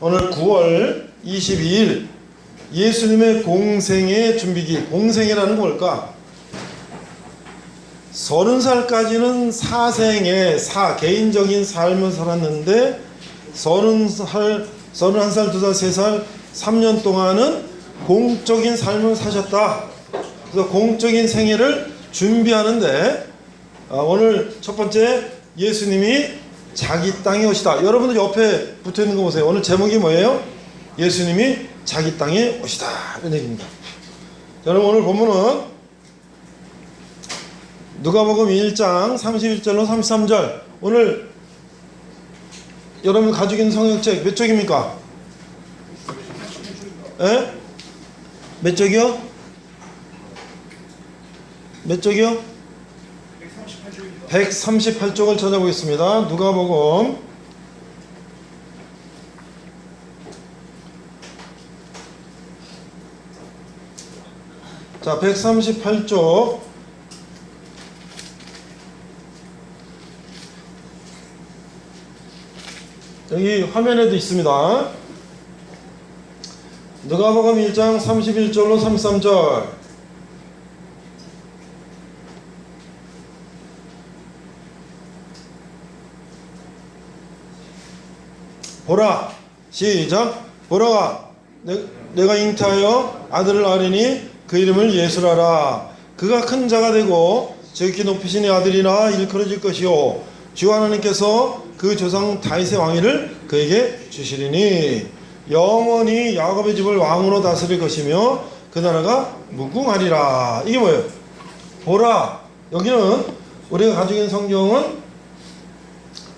오늘 9월 22일 예수님의 공생의 준비기. 공생이라는 건 뭘까? 30살까지는 사생의 개인적인 삶을 살았는데 30살, 31살, 2살, 3살, 3년 동안은 공적인 삶을 사셨다. 그래서 공적인 생애를 준비하는데 오늘 첫 번째 예수님이 자기 땅에 오시다. 여러분들 옆에 붙어있는 거 보세요. 오늘 제목이 뭐예요? 예수님이 자기 땅에 오시다 이런 얘기입니다. 여러분 오늘 본문은 누가복음 1장 31절로 33절. 오늘 여러분 가지고 있는 성경책 몇 쪽입니까? 에? 몇 쪽이요? 몇 쪽이요? 138쪽을 찾아보겠습니다. 누가복음 138쪽 여기 화면에도 있습니다. 누가복음 1장 31절로 33절. 보라, 시작. 보라, 내가 잉태하여 아들을 낳으리니 그 이름을 예수라라. 그가 큰 자가 되고 지극히 높이신 의 아들이라 일컬어질 것이요 주 하나님께서 그 조상 다윗의 왕위를 그에게 주시리니 영원히 야곱의 집을 왕으로 다스릴 것이며 그 나라가 무궁하리라. 이게 뭐예요? 보라. 여기는 우리가 가지고 있는 성경은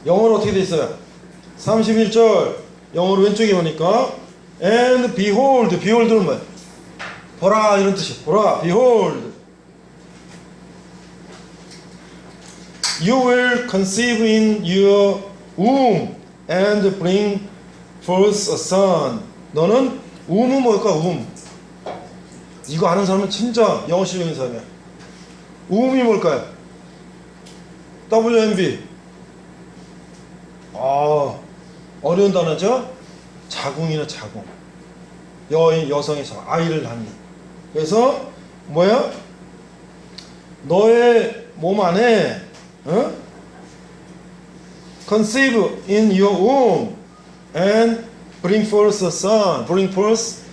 영어로 어떻게 돼 있어요? 31절 영어로 왼쪽에 보니까 And behold, behold는 뭐예요? 보라 이런 뜻이에요. 보라, behold. You will conceive in your womb and bring forth a son. 너는 wom은 뭘까? womb. 이거 아는 사람은 진짜 영어 실력인 사람이야. wom이 뭘까요? WMB. 어려운 단어죠? 자궁이나 자궁. 여성의 자궁. 아이를 낳는. 그래서 뭐야? 너의 몸 안에 conceive in your womb and bring forth a son. bring forth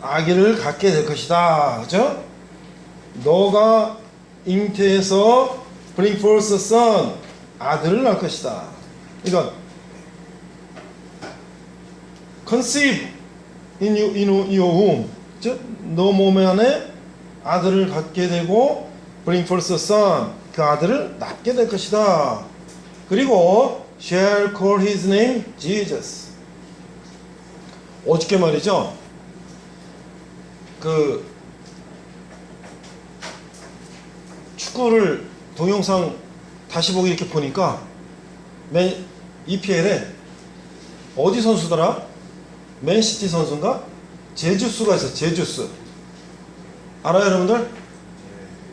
아기를 갖게 될 것이다. 그죠? 너가 잉태해서 bring forth a son. 아들을 낳을 것이다. 그러니까 conceive in your womb, 즉 너 몸 안에 아들을 갖게 되고 bring forth a son, 그 아들을 낳게 될 것이다. 그리고 shall call his name Jesus. 어저께 말이죠. 그 축구를 동영상 다시 보기 이렇게 보니까 EPL에 어디 선수더라? 맨시티 선수인가? 제주스가 있어. 제주스 알아요 여러분들?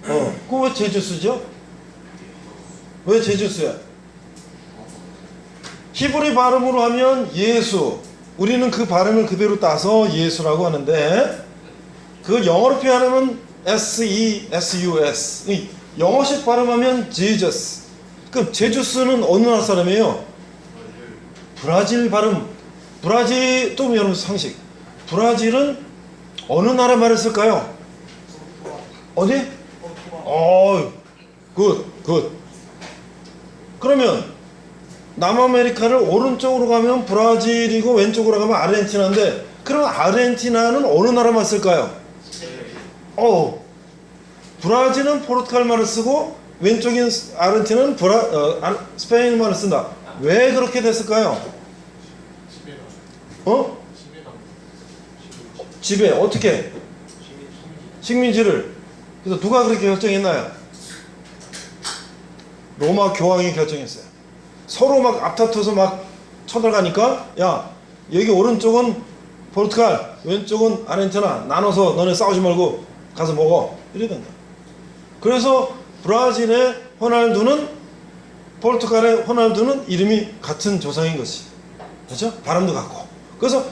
그거 왜 제주스죠? 왜 제주스야? 히브리 발음으로 하면 예수. 우리는 그 발음을 그대로 따서 예수라고 하는데 그 영어로 표현하면 S-E-S-U-S. 영어식 발음하면 Jesus. 그럼 제주스는 어느 나라 사람이에요? 브라질 발음. 브라질 또 여러분 상식. 브라질은 어느 나라 말을 쓸까요? 어디? 굿. 그러면 남아메리카를 오른쪽으로 가면 브라질이고 왼쪽으로 가면 아르헨티나인데 그럼 아르헨티나는 어느 나라만 쓸까요? 브라질은 포르투갈 말을 쓰고 왼쪽인 아르헨티나는 스페인 말을 쓴다. 왜 그렇게 됐을까요? 지배 어떻게? 식민지를. 그래서 누가 그렇게 결정했나요? 로마 교황이 결정했어요. 서로 막 앞다퉈서 막 쳐들어가니까 야 여기 오른쪽은 포르투갈 왼쪽은 아르헨티나 나눠서 너네 싸우지 말고 가서 먹어 이래 된다. 그래서 브라질의 호날두는 포르투갈의 호날두는 이름이 같은 조상인 것이. 그렇죠? 발음도 같고. 그래서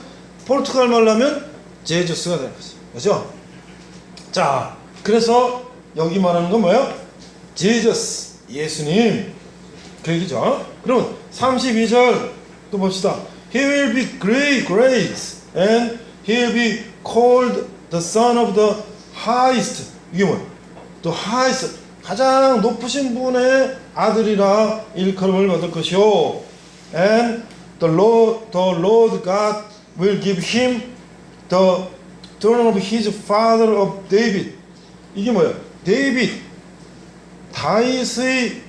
포르투갈 말로 하면 제주스가 되는 거지. 그렇죠? 자, 그래서 여기 말하는 건 뭐예요? 제주스, 예수님. 그 얘기죠. 그럼 32절 또 봅시다. He will be great and he will be called the son of the highest. 이게 뭐야? The highest, 가장 높으신 분의 아들이라 일컬음을 받을 것이요. And the Lord God will give him the throne of his father of David. 이게 뭐야? 데이빗, 다윗의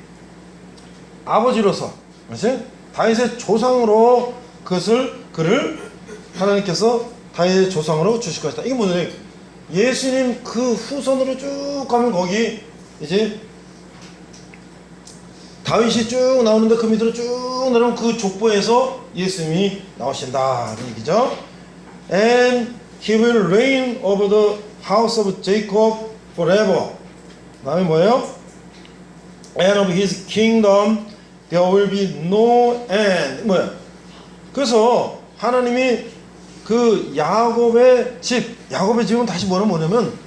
아버지로서, 그렇지? 다윗의 조상으로 그를 하나님께서 다윗의 조상으로 주실 것이다. 이게 뭐냐? 예수님 그 후손으로 쭉 가면 거기 이제 다윗이 쭉 나오는데 그 밑으로 쭉 내려오면 그 족보에서 예수님이 나오신다 그 얘기죠. And he will reign over the house of Jacob forever. 그 다음에 뭐예요? And of his kingdom there will be no end. 뭐야? 그래서 하나님이 그 야곱의 집은 다시 뭐냐면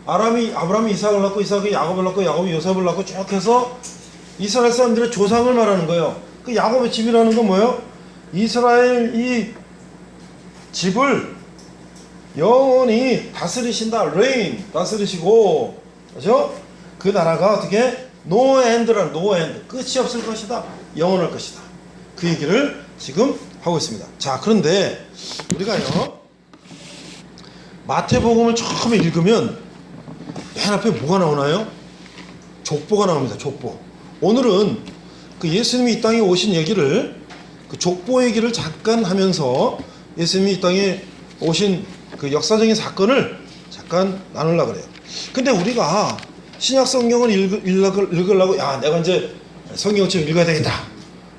아브라함이 이삭을 낳고 이삭이 야곱을 낳고 야곱이 요셉을 낳고 쭉 해서 이스라엘 사람들의 조상을 말하는 거예요. 그 야곱의 집이라는 건 뭐예요? 이스라엘 이 집을 영원히 다스리신다. reign, 다스리시고, 그렇죠? 그 나라가 어떻게 no end란 no end, 끝이 없을 것이다. 영원할 것이다. 그 얘기를 지금 하고 있습니다. 자, 그런데 우리가요 마태복음을 처음에 읽으면 맨 앞에 뭐가 나오나요? 족보가 나옵니다. 족보. 오늘은 그 예수님이 이 땅에 오신 얘기를, 그 족보 얘기를 잠깐 하면서 예수님이 이 땅에 오신 그 역사적인 사건을 잠깐 나누려고 그래요. 근데 우리가 신약 성경을 읽으려고, 야, 내가 이제 성경을 좀 읽어야 되겠다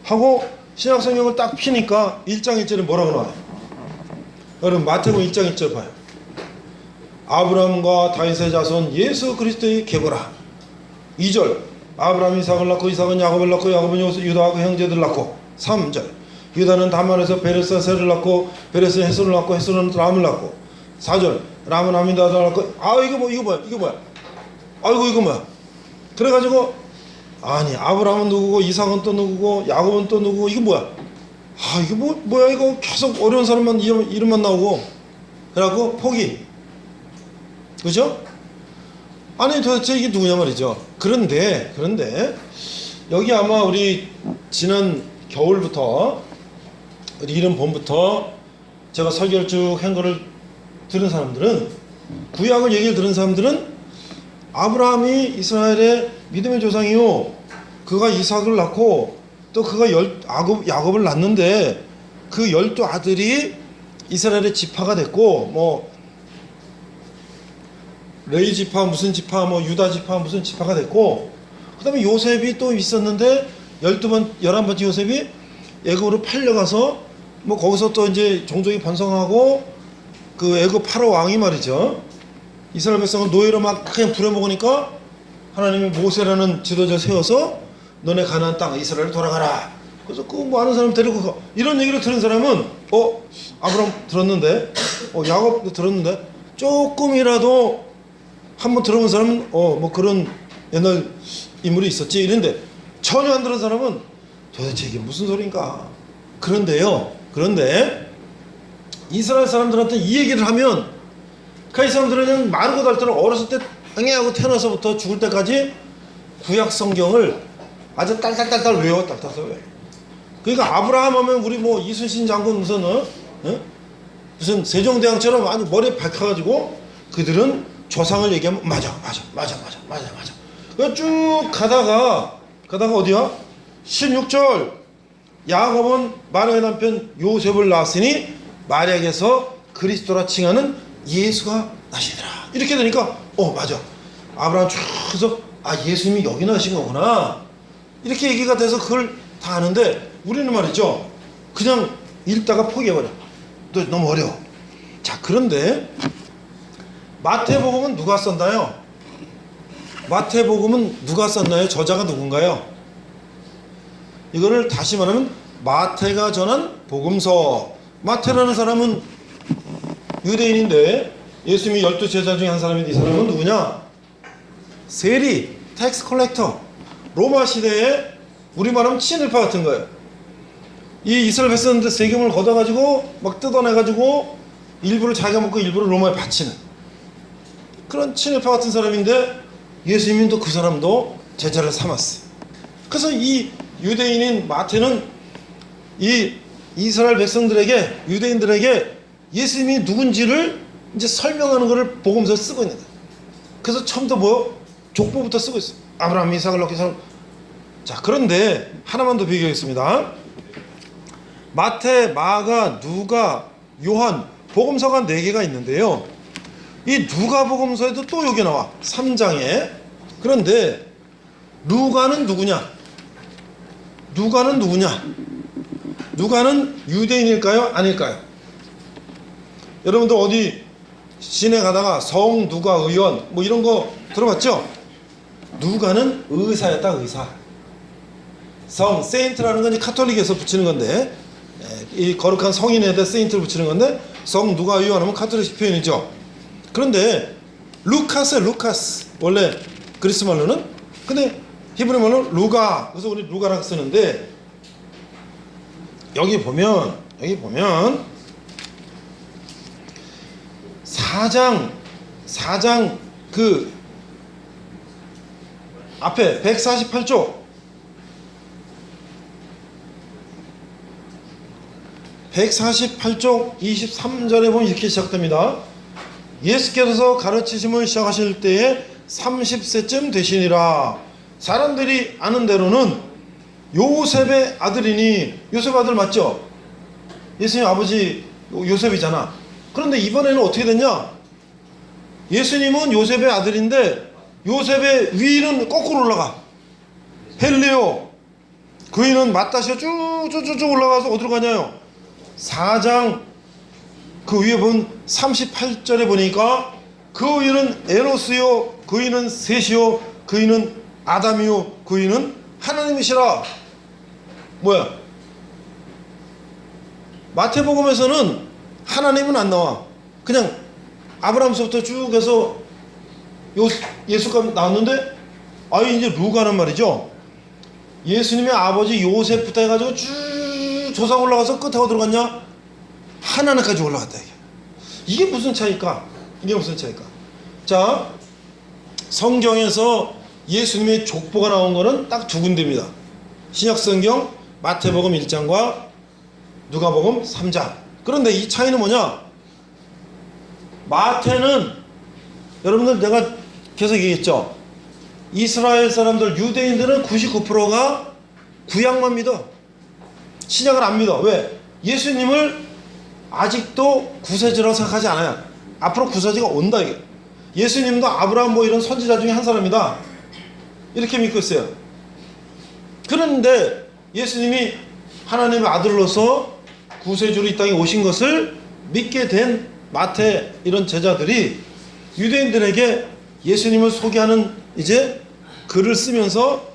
하고 신약 성경을 딱 피니까 1장 1절에 뭐라고 나와요? 여러분 마태복음 1장 1절 봐요. 아브라함과 다윗의 자손 예수 그리스도의 계보라. 2절 아브라함이 이삭을 낳고 이삭은 야곱을 낳고 야곱은 유다하고 형제들을 낳고. 3절 유다는 다만에서 베레스와 셀을 낳고 베레스는 헤스를 낳고 헤스는 람을 낳고. 4절 람은 아미나답을 낳고. 아, 이거 뭐야? 아이고, 이거 뭐야? 그래가지고 아니 아브라함은 누구고 이삭은 또 누구고 야곱은 또 누구고, 이게 뭐야? 아, 이게 뭐야? 이거 계속 어려운 사람만 이름만 나오고. 그래갖고 포기. 그죠? 아니 도대체 이게 누구냐 말이죠. 그런데 여기 아마 우리 지난 겨울부터 우리 이른 봄부터 제가 설교를 쭉 한 거를 들은 사람들은, 구약을 얘기를 들은 사람들은 아브라함이 이스라엘의 믿음의 조상이요, 그가 이삭을 낳고 또 그가 야곱을 낳는데 그 12아들이 이스라엘의 지파가 됐고, 뭐 레위 지파 무슨 지파, 뭐 유다 지파 무슨 지파가 됐고, 그 다음에 요셉이 또 있었는데 11번째 요셉이 애굽으로 팔려가서 뭐 거기서 또 이제 종족이 번성하고, 그 애굽 파라 왕이 말이죠, 이스라엘 백성을 노예로 막 그냥 부려먹으니까 하나님이 모세라는 지도자 세워서 너네 가나안 땅 이스라엘 돌아가라. 그래서 그 뭐 아는 사람 데리고 가. 이런 얘기를 들은 사람은 아브라함 들었는데, 야곱 들었는데, 조금이라도 한번 들어본 사람은 뭐 그런 옛날 인물이 있었지 이랬는데, 전혀 안 들은 사람은 도대체 이게 무슨 소린가. 그런데 이스라엘 사람들한테 이 얘기를 하면 이 사람들은 그냥 마르고 닳도록 어렸을 때 응애하고 태어나서부터 죽을 때까지 구약 성경을 아주 딸딸딸딸 외워. 그러니까 아브라함 하면 우리 뭐 이순신 장군 무슨 세종대왕처럼 아주 머리에 박혀가지고 그들은 조상을 얘기하면 맞아. 그래서 쭉 가다가 어디야? 16절 야곱은 마리아의 남편 요셉을 낳았으니 마리아에게서 그리스도라 칭하는 예수가 나시더라. 이렇게 되니까 맞아, 아브라함 쭉 해서 예수님이 여기 나신 거구나, 이렇게 얘기가 돼서 그걸 다 아는데, 우리는 말이죠 그냥 읽다가 포기해버려. 또 너무 어려워. 자, 그런데 마태복음은 누가 썼나요? 마태복음은 누가 썼나요? 저자가 누군가요? 이거를 다시 말하면 마태가 전한 복음서. 마태라는 사람은 유대인인데 예수님이 12제자 중에 한 사람인데 이 사람은 누구냐? 세리, 텍스 컬렉터. 로마 시대에 우리말하면 친일파 같은 거예요. 이 이스라엘 백성들 세금을 걷어가지고 막 뜯어내가지고 일부를 자기가 먹고 일부를 로마에 바치는 그런 친일파 같은 사람인데 예수님이 또 그 사람도 제자를 삼았어요. 그래서 이 유대인인 마태는 이 이스라엘 백성들에게, 유대인들에게 예수님이 누군지를 이제 설명하는 것을 복음서에 쓰고 있는 거예요. 그래서 처음부터 뭐 족보부터 쓰고 있어요. 아브라함, 이삭을 낳게 해서. 자, 그런데 하나만 더 비교하겠습니다. 마태, 마가, 누가, 요한 복음서가 4개가 있는데요. 이 누가 복음서에도 또 여기 나와. 3장에. 그런데 누가는 누구냐? 누가는 누구냐? 누가는 유대인일까요? 아닐까요? 여러분들 어디 시내 가다가 성 누가 의원 뭐 이런 거 들어봤죠? 누가는 의사였다. 의사. 성 세인트라는 건 카톨릭에서 붙이는 건데, 이 거룩한 성인에다 세인트를 붙이는 건데, 성 누가 의원 하면 카톨릭 표현이죠. 그런데 루카스 원래 그리스 말로는, 근데 히브리 말로 루가, 그래서 우리 루가라고 쓰는데, 여기 보면 4장 그 앞에 148쪽 23절에 보면 이렇게 시작됩니다. 예수께서 가르치심을 시작하실 때에 30세쯤 되시니라. 사람들이 아는 대로는 요셉의 아들이니, 요셉 아들 맞죠? 예수님 아버지 요셉이잖아. 그런데 이번에는 어떻게 됐냐? 예수님은 요셉의 아들인데 요셉의 위는 거꾸로 올라가. 헬리오 그 위는 마따시가 쭉쭉쭉 올라가서 어디로 가냐요? 4장 그 위에 보면 38절에 보니까 그 위는 에노스요, 그 위는 셋이요, 그 위는 아담이요, 그 위는 하나님이시라. 뭐야? 마태복음에서는 하나님은 안 나와. 그냥 아브라함서부터 쭉 해서 예수가 나왔는데, 이제 루가는 말이죠. 예수님의 아버지 요셉부터 해가지고 쭉 조상 올라가서 끝에 어디로 갔냐? 하나님까지 올라갔다. 이게 무슨 차이일까? 자, 성경에서 예수님의 족보가 나온 거는 딱 2군데입니다. 신약성경 마태복음 1장과 누가복음 3장. 그런데 이 차이는 뭐냐? 마태는 여러분들 내가 계속 얘기했죠. 이스라엘 사람들, 유대인들은 99%가 구약만 믿어. 신약을 안 믿어. 왜? 예수님을 아직도 구세주라고 생각하지 않아요. 앞으로 구세주가 온다 이게. 예수님도 아브라함 뭐 이런 선지자 중에 한 사람이다 이렇게 믿고 있어요. 그런데 예수님이 하나님의 아들로서 구세주로 이 땅에 오신 것을 믿게 된 마태 이런 제자들이 유대인들에게 예수님을 소개하는 이제 글을 쓰면서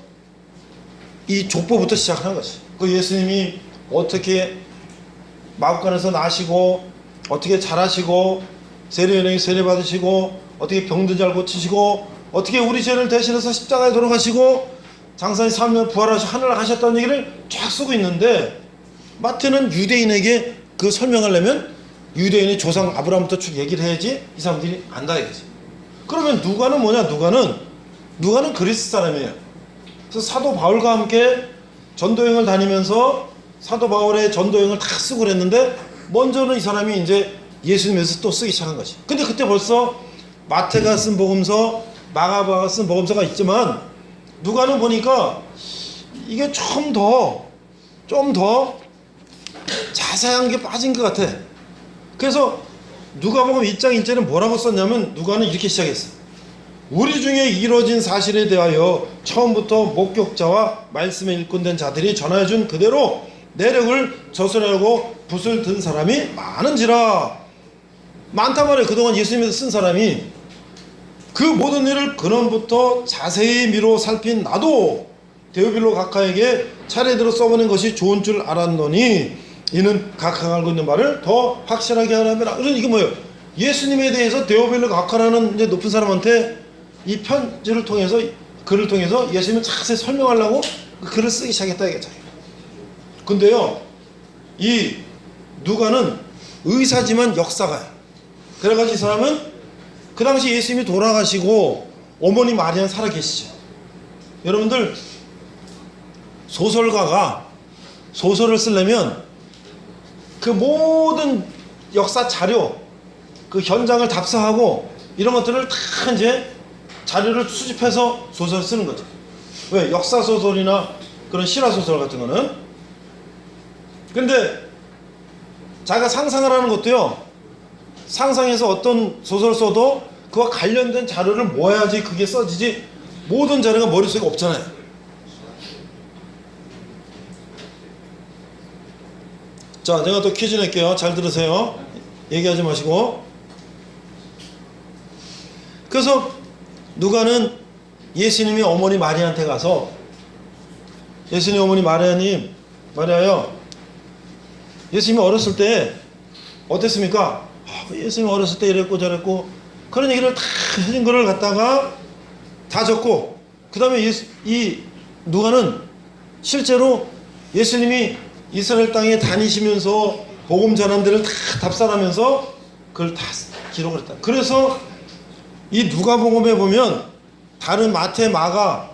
이 족보부터 시작하는 것이. 그 예수님이 어떻게 마구간에서 나시고, 어떻게 자라시고, 세례요한에게 세례 받으시고, 어떻게 병든 잘 고치시고, 어떻게 우리 죄를 대신해서 십자가에 돌아가시고, 장사의 3년 부활하시고 하늘을 가셨다는 얘기를 쫙 쓰고 있는데, 마태는 유대인에게 그 설명하려면 유대인의 조상 아브라함부터 쭉 얘기를 해야지 이 사람들이 안다 이거지. 그러면 누가는 뭐냐? 누가는 그리스 사람이에요. 그래서 사도 바울과 함께 전도여행을 다니면서 사도 바울의 전도여행을 다 쓰고 그랬는데, 먼저는 이 사람이 이제 예수님에서 또 쓰기 시작한 거지. 근데 그때 벌써 마태가 쓴 복음서, 마가바가 쓴 복음서가 있지만, 누가는 보니까 이게 좀 더 자세한 게 빠진 것 같아. 그래서 누가복음 1장 1절에 뭐라고 썼냐면, 누가는 이렇게 시작했어. 우리 중에 이루어진 사실에 대하여 처음부터 목격자와 말씀에 일꾼된 자들이 전하여준 그대로 내력을 저술하려고 붓을 든 사람이 많은지라. 많단 말이에요. 그동안 예수님에서 쓴 사람이. 그 모든 일을 근원부터 자세히 미뤄 살핀 나도 데오빌로 각하에게 차례대로 써보낸 것이 좋은 줄 알았노니 이는 각하가 알고 있는 말을 더 확실하게 하라면. 그래서 이게 뭐예요? 예수님에 대해서 데오빌로 각하라는 이제 높은 사람한테 이 편지를 통해서, 글을 통해서 예수님을 자세히 설명하려고 그 글을 쓰기 시작했다 이거죠. 근데요, 이 누가는 의사지만 역사가요. 그래가지고 이 사람은 그 당시 예수님이 돌아가시고 어머니 마리아는 살아계시죠. 여러분들, 소설가가 소설을 쓰려면 그 모든 역사 자료, 그 현장을 답사하고 이런 것들을 다 이제 자료를 수집해서 소설을 쓰는 거죠. 왜? 역사 소설이나 그런 실화 소설 같은 거는. 근데 자기가 상상을 하는 것도요, 상상해서 어떤 소설을 써도 그와 관련된 자료를 모아야지 그게 써지지, 모든 자료가 머릿속에 없잖아요. 자, 제가 또 퀴즈 낼게요. 잘 들으세요. 얘기하지 마시고. 그래서 누가는 예수님이 어머니 마리아한테 가서, 예수님 어머니 마리아요, 예수님이 어렸을 때 어땠습니까? 예수님이 어렸을 때 이랬고 저랬고 그런 얘기를 다 해준 거를 갖다가 다 적고, 그 다음에 이 누가는 실제로 예수님이 이스라엘 땅에 다니시면서 복음 전한 데를 다 답사하면서 그걸 다 기록을 했다. 그래서 이 누가복음에 보면 다른 마태, 마가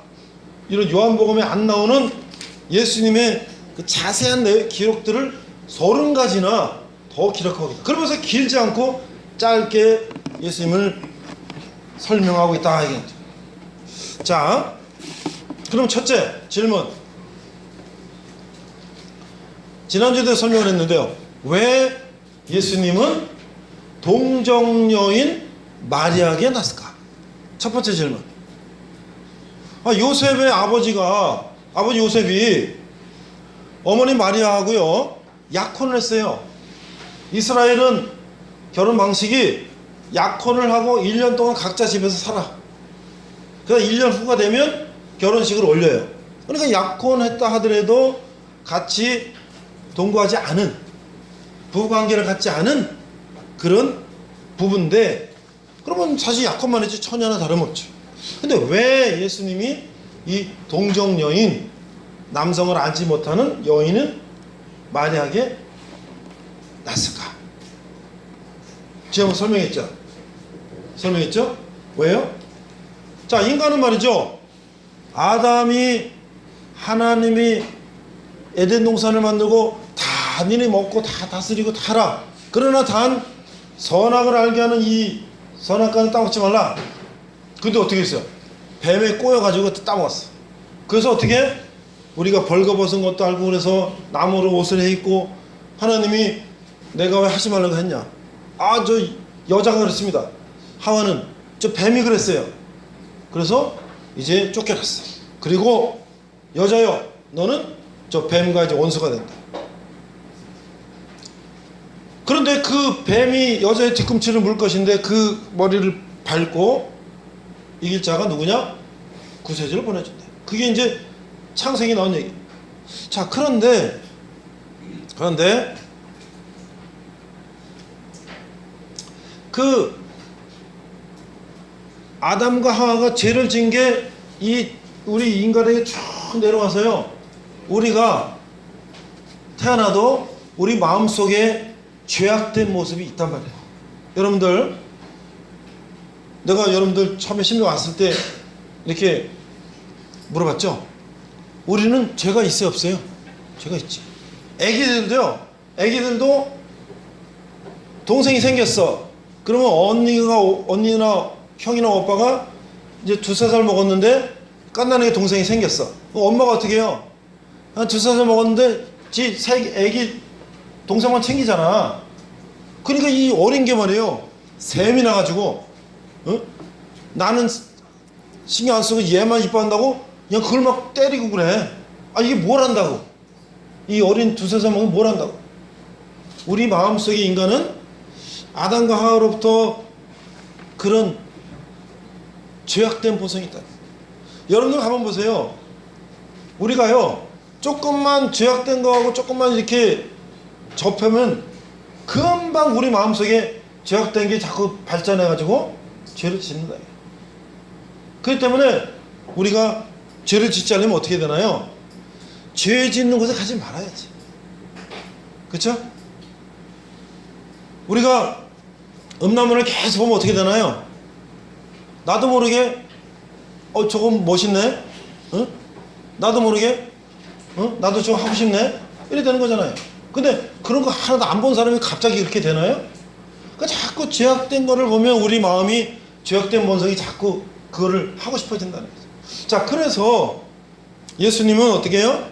이런 요한복음에 안 나오는 예수님의 그 자세한 기록들을 30가지나 더 기록하고 있다. 그러면서 길지 않고 짧게 예수님을 설명하고 있다 이게. 자, 그럼 첫째 질문. 지난주에도 설명을 했는데요, 왜 예수님은 동정녀인 마리아에게 났을까? 첫 번째 질문. 요셉의 아버지 요셉이 어머니 마리아하고요 약혼을 했어요. 이스라엘은 결혼 방식이 약혼을 하고 1년 동안 각자 집에서 살아. 그래서 1년 후가 되면 결혼식을 올려요. 그러니까 약혼했다 하더라도 같이 동거하지 않은, 부부관계를 갖지 않은 그런 부부인데, 그러면 사실 약혼만 했지 처녀나 다름없죠. 근데 왜 예수님이 이 동정여인, 남성을 안지 못하는 여인은 마리아에게 났을까? 제가 설명했죠? 왜요? 자, 인간은 말이죠, 아담이 하나님이 에덴 동산을 만들고 다 니네 먹고 다 다스리고 다 하라. 그러나 단 선악을 알게 하는 이 선악과는 따먹지 말라. 근데 어떻게 했어요? 뱀에 꼬여가지고 따먹었어. 그래서 어떻게? 우리가 벌거벗은 것도 알고 그래서 나무로 옷을 해 입고, 하나님이 내가 왜 하지 말라고 했냐? 저 여자가 그랬습니다. 하와는. 저 뱀이 그랬어요. 그래서 이제 쫓겨났어. 그리고 여자여, 너는 저 뱀과 이제 원수가 된다. 그런데 그 뱀이 여자의 뒤꿈치를 물 것인데 그 머리를 밟고 이길 자가 누구냐? 구세주를 보내준다. 그게 이제 창세기 나온 얘기. 자, 그런데 그 아담과 하와가 죄를 진 게 이 우리 인간에게 쭉 내려와서요, 우리가 태어나도 우리 마음속에 죄악된 모습이 있단 말이에요. 여러분들, 내가 여러분들 처음에 신명 왔을 때 이렇게 물어봤죠? 우리는 죄가 있어요, 없어요? 죄가 있지. 애기들도 동생이 생겼어. 그러면 언니나 형이나 오빠가 이제 2-3살 먹었는데 깐난하게 동생이 생겼어. 엄마가 어떻게 해요? 한 2-3살 먹었는데 지 애기 동생만 챙기잖아. 그러니까 이 어린 게 말이에요, 셈이 나가지고, 나는 신경 안 쓰고 얘만 이뻐한다고 그냥 그걸 막 때리고 그래. 이게 뭘 한다고? 이 어린 2-3살 먹으면 뭘 한다고? 우리 마음속의 인간은 아담과 하와로부터 그런 죄악된 보성이 있다. 여러분들 한번 보세요. 우리가요 조금만 죄악된 거하고 조금만 이렇게 접하면 금방 우리 마음속에 죄악된 게 자꾸 발전해가지고 죄를 짓는다. 그렇기 때문에 우리가 죄를 짓지 않으면 어떻게 되나요? 죄 짓는 곳에 가지 말아야지. 그렇죠? 우리가 음란물을 계속 보면 어떻게 되나요? 나도 모르게 저건 멋있네? 어? 나도 모르게 나도 저거 하고 싶네? 이래 되는 거잖아요. 근데 그런 거 하나도 안 본 사람이 갑자기 이렇게 되나요? 그러니까 자꾸 죄악된 거를 보면 우리 마음이 죄악된 본성이 자꾸 그거를 하고 싶어진다는 거죠. 자, 그래서 예수님은 어떻게 해요?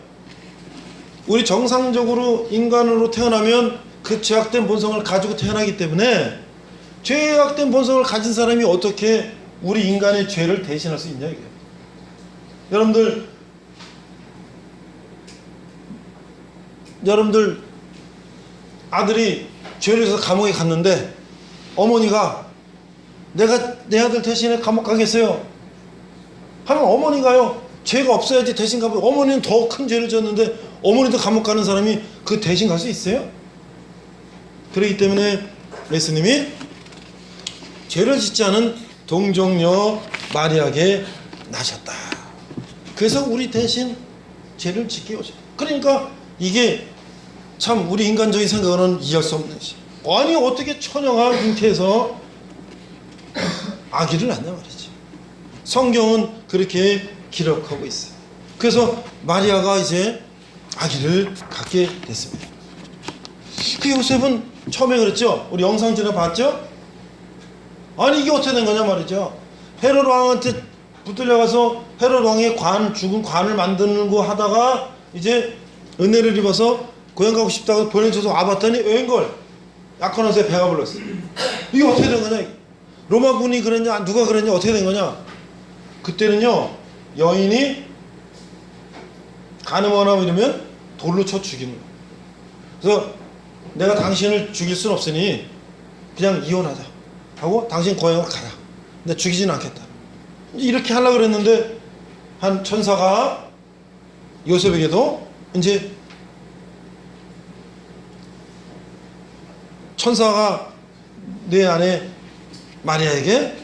우리 정상적으로 인간으로 태어나면 그 죄악된 본성을 가지고 태어나기 때문에 죄악된 본성을 가진 사람이 어떻게 우리 인간의 죄를 대신할 수 있냐 이거예요. 여러분들 아들이 죄를 해서 감옥에 갔는데 어머니가 내가 내 아들 대신에 감옥 가겠어요 하면 어머니가요 죄가 없어야지 대신 가면 어머니는 더 큰 죄를 졌는데 어머니도 감옥 가는 사람이 그 대신 갈 수 있어요? 그렇기 때문에 예수님이 죄를 짓지 않은 동정녀 마리아에게 나셨다. 그래서 우리 대신 죄를 짓게 오셨다. 그러니까 이게 참 우리 인간적인 생각으로는 이해할 수 없는 것이, 아니 어떻게 처녀가 잉태해서 아기를 낳냐 말이지. 성경은 그렇게 기록하고 있어요. 그래서 마리아가 이제 아기를 갖게 됐습니다. 그 요셉은 처음에 그랬죠. 우리 영상 전에 봤죠. 아니 이게 어떻게 된 거냐 말이죠. 헤롯 왕한테 붙들려가서 헤롯 왕의 죽은 관을 만드는 거 하다가 이제 은혜를 입어서 고향 가고 싶다고 보내줘서 와봤더니 웬걸 약한 옷에 배가 불렀어. 이게 어떻게 된 거냐. 로마군이 그랬냐 누가 그랬냐 어떻게 된 거냐. 그때는요 여인이 가늠하거나 이러면 돌로 쳐 죽이는 거야. 그래서 내가 당신을 죽일 순 없으니 그냥 이혼하자 하고 당신 고향으로 가라. 근데 죽이지는 않겠다. 이렇게 하려고 그랬는데 한 천사가 요셉에게도 이제 천사가 내 아내 마리아에게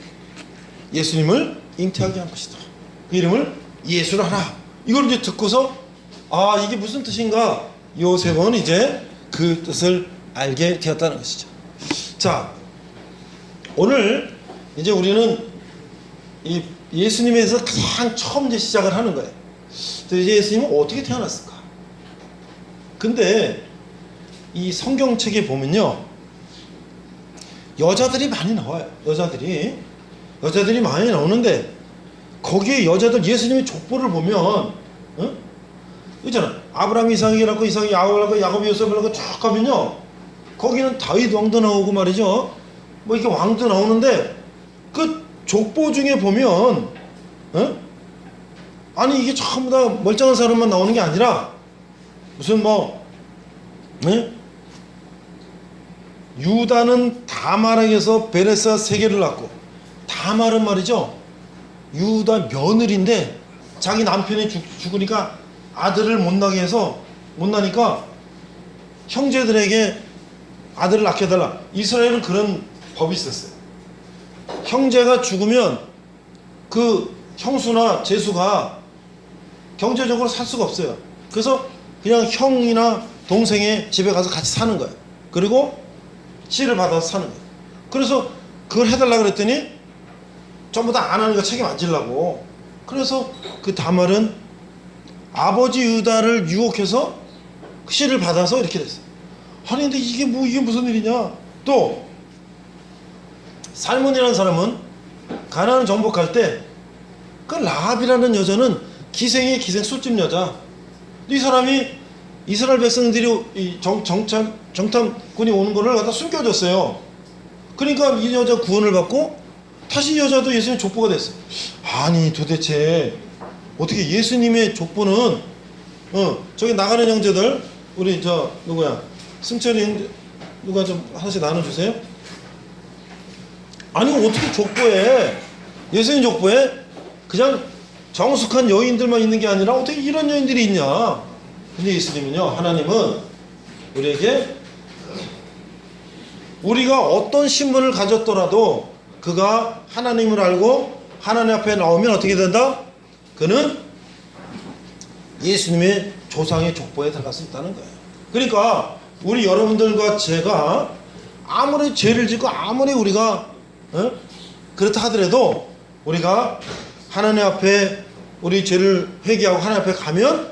예수님을 잉태하게 한 것이다. 그 이름을 예수라 하라. 이걸 이제 듣고서 아 이게 무슨 뜻인가. 요셉은 이제 그 뜻을 알게 되었다는 것이죠. 자, 오늘 이제 우리는 이 예수님에 대해서 가장 처음 이제 시작을 하는 거예요. 이제 예수님은 어떻게 태어났을까? 근데 이 성경책에 보면요 여자들이 많이 나와요. 여자들이 많이 나오는데 거기에 여자들 예수님의 족보를 보면 있잖아. 아브라함 이삭이 낳고 이삭이 야곱을 낳고 야곱이 요셉을 낳고 쭉 가면요 거기는 다윗 왕도 나오고 말이죠. 뭐 이렇게 왕도 나오는데 그 족보 중에 보면 아니 이게 전부 다 멀쩡한 사람만 나오는 게 아니라 무슨 뭐 유다는 다말에게서 베레사 세계를 낳고, 다말은 말이죠 유다 며느리인데 자기 남편이 죽으니까 아들을 못 나니까 형제들에게 아들을 낳게 해달라. 이스라엘은 그런 법이 있었어요. 형제가 죽으면 그 형수나 제수가 경제적으로 살 수가 없어요. 그래서 그냥 형이나 동생의 집에 가서 같이 사는 거예요. 그리고 씨를 받아서 사는 거예요. 그래서 그걸 해달라고 그랬더니 전부 다 안 하니까 책임 안 지려고. 그래서 그 다말은 아버지 유다를 유혹해서 그 씨를 받아서 이렇게 됐어요. 아니 근데 이게 무슨 일이냐. 또 살몬이라는 사람은 가나안 정복할 때 그 라합이라는 여자는 기생 술집 여자. 이 사람이 이스라엘 백성들이 정탐꾼이 오는 거를 갖다 숨겨줬어요. 그러니까 이 여자 구원을 받고 다시 이 여자도 예수님 족보가 됐어요. 아니 도대체 어떻게 예수님의 족보는 저기 나가는 형제들 우리 누구야 승철이 형제 누가 좀 하나씩 나눠주세요. 아니 어떻게 족보에 예수님 족보에 그냥 정숙한 여인들만 있는 게 아니라 어떻게 이런 여인들이 있냐. 근데 예수님은요, 하나님은 우리에게 우리가 어떤 신분을 가졌더라도 그가 하나님을 알고 하나님 앞에 나오면 어떻게 된다? 그는 예수님의 조상의 족보에 들어갈 수 있다는 거예요. 그러니까 우리 여러분들과 제가 아무리 죄를 짓고 아무리 우리가 그렇다 하더라도 우리가 하나님 앞에 우리 죄를 회개하고 하나님 앞에 가면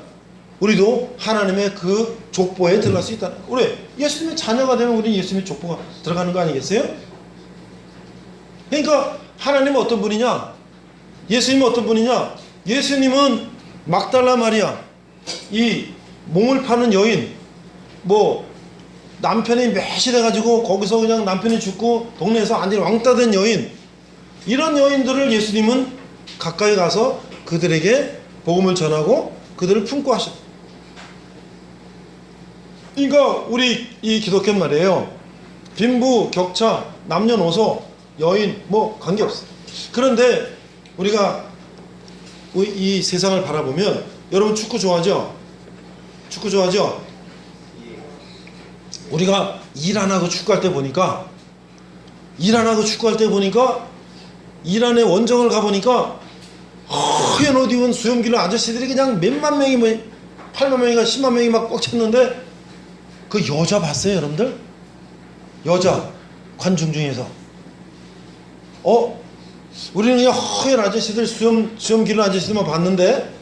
우리도 하나님의 그 족보에 들어갈 수 있다는 거예요. 우리 예수님의 자녀가 되면 우리는 예수님의 족보가 들어가는 거 아니겠어요? 그러니까 하나님은 어떤 분이냐? 예수님은 어떤 분이냐? 예수님은 막달라 마리아, 이 몸을 파는 여인, 뭐 남편이 매실해가지고 거기서 그냥 남편이 죽고 동네에서 완전히 왕따 된 여인, 이런 여인들을 예수님은 가까이 가서 그들에게 복음을 전하고 그들을 품고 하셨다. 그러니까 우리 이 기독교 말이에요. 빈부, 격차, 남녀노소, 여인 뭐 관계없어요. 그런데 우리가 이 세상을 바라보면, 여러분 축구 좋아하죠? 축구 좋아하죠? 우리가 일 안 하고 축구할 때 보니까, 이란의 원정을 가보니까 허연 옷 입은 수염기를 아저씨들이 그냥 몇만 명이, 8만 명인가 10만 명이 막 꽉 찼는데, 그 여자 봤어요 여러분들? 여자 관중 중에서 우리는 그냥 허연 아저씨들, 수염 기른 아저씨들만 봤는데,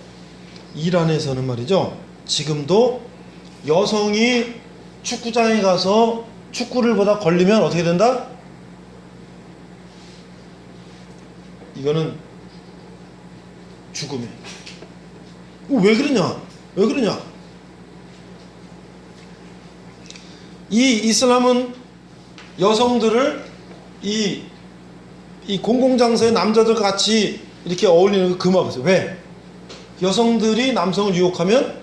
이란에서는 말이죠, 지금도 여성이 축구장에 가서 축구를 보다 걸리면 어떻게 된다? 이거는 죽음이에요. 왜 그러냐? 이 이슬람은 여성들을 이 공공장소에 남자들과 같이 이렇게 어울리는 거 금하고, 왜? 여성들이 남성을 유혹하면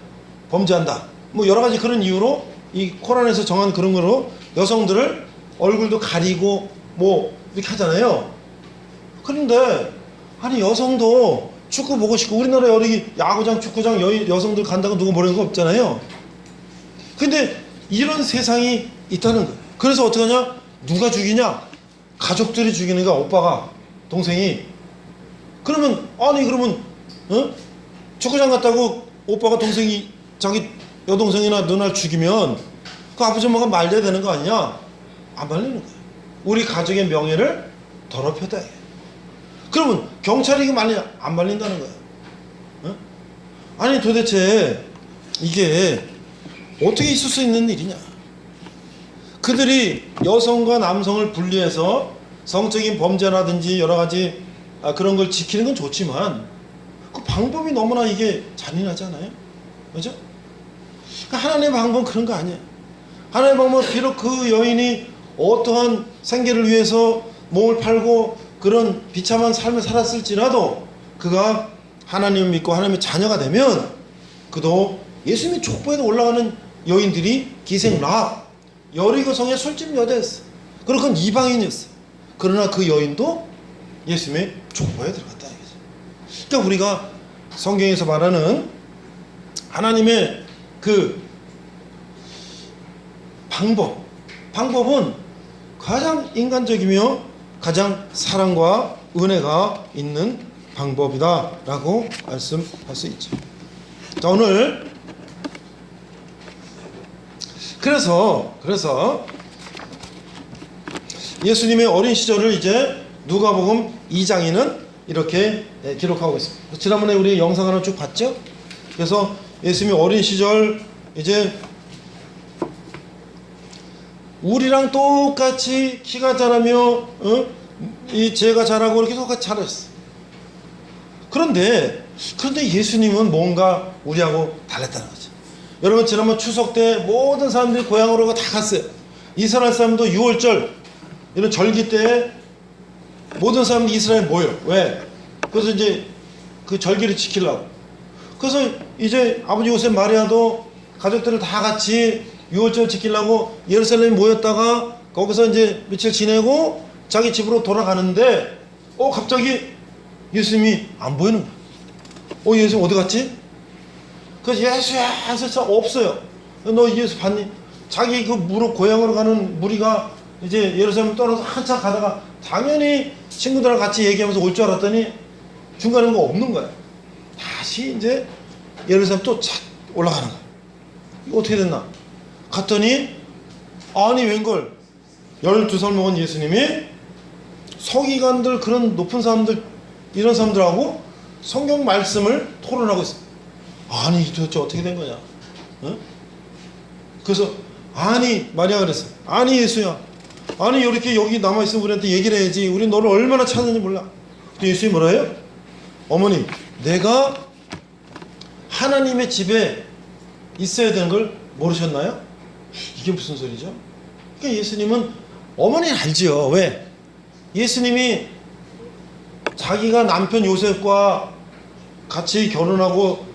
범죄한다. 뭐 여러 가지 그런 이유로 이 코란에서 정한 그런 거로 여성들을 얼굴도 가리고 뭐 이렇게 하잖아요. 그런데 아니 여성도 축구 보고 싶고, 우리나라 여기 야구장, 축구장 여성들 간다고 누구 모르는 거 없잖아요. 근데 이런 세상이 있다는 거예요. 그래서 어떻게 하냐? 누가 죽이냐? 가족들이 죽이는 거야. 오빠가, 동생이. 그러면 축구장 갔다고 오빠가 동생이 자기 여동생이나 누나를 죽이면 그 아버지 엄마가 말려야 되는 거 아니냐? 안 말리는 거예요. 우리 가족의 명예를 더럽혔다. 그러면 경찰이 말리냐? 안 말린다는 거예요. 아니 도대체 이게 어떻게 있을 수 있는 일이냐? 그들이 여성과 남성을 분리해서 성적인 범죄라든지 여러 가지 그런 걸 지키는 건 좋지만, 그 방법이 너무나 이게 잔인하잖아요. 그죠? 그러니까 하나님의 방법은 그런 거 아니에요. 하나님의 방법은 비록 그 여인이 어떠한 생계를 위해서 몸을 팔고 그런 비참한 삶을 살았을지라도, 그가 하나님을 믿고 하나님의 자녀가 되면 그도 예수님의 족보에도 올라가는 여인들이 기생라, 여리고성의 술집 여자였어. 그리고 그건 이방인이었어. 그러나 그 여인도 예수님의 족보에 들어갔다는 거죠. 그러니까 우리가 성경에서 말하는 하나님의 그 방법은 가장 인간적이며 가장 사랑과 은혜가 있는 방법이다 라고 말씀할 수 있죠. 자, 오늘 그래서 예수님의 어린 시절을 이제 누가복음 2장에는 이렇게 기록하고 있습니다. 지난번에 우리 영상 하나 쭉 봤죠? 그래서 예수님의 어린 시절, 이제 우리랑 똑같이 키가 자라며 이 제가 자라고 이렇게 똑같이 자랐어. 그런데 예수님은 뭔가 우리하고 달랐다는 거죠. 여러분 지난번 추석 때 모든 사람들이 고향으로 다 갔어요. 이스라엘 사람도 6월절 이런 절기 때 모든 사람들이 이스라엘에 모여. 왜? 그래서 이제 그 절기를 지키려고. 그래서 이제 아버지 요셉 마리아도 가족들을 다 같이 6월절 지키려고 예루살렘에 모였다가 거기서 이제 며칠 지내고 자기 집으로 돌아가는데 갑자기 예수님이 안 보이는 거야. 예수 어디 갔지? 그래서 예수야 해서 없어요. 너 예수 봤니? 자기 그 무릎 고향으로 가는 무리가 이제 예루살렘 떨어서 한참 가다가 당연히 친구들하고 같이 얘기하면서 올 줄 알았더니 중간에 뭐 없는 거야. 다시 이제 예루살렘 또 착 올라가는 거야. 이거 어떻게 됐나? 갔더니 아니 웬걸 12살 먹은 예수님이 서기관들 그런 높은 사람들 이런 사람들하고 성경 말씀을 토론하고 있어. 아니 도대체 어떻게 된 거냐? 어? 그래서 아니 마리아가 그랬어. 아니 예수야. 아니 이렇게 여기 남아있으면 우리한테 얘기를 해야지. 우리 너를 얼마나 찾는지 몰라. 근데 예수님이 뭐라 해요? 어머니 내가 하나님의 집에 있어야 되는 걸 모르셨나요? 이게 무슨 소리죠? 그러니까 예수님은 어머니는 알지요. 왜? 예수님이 자기가 남편 요셉과 같이 결혼하고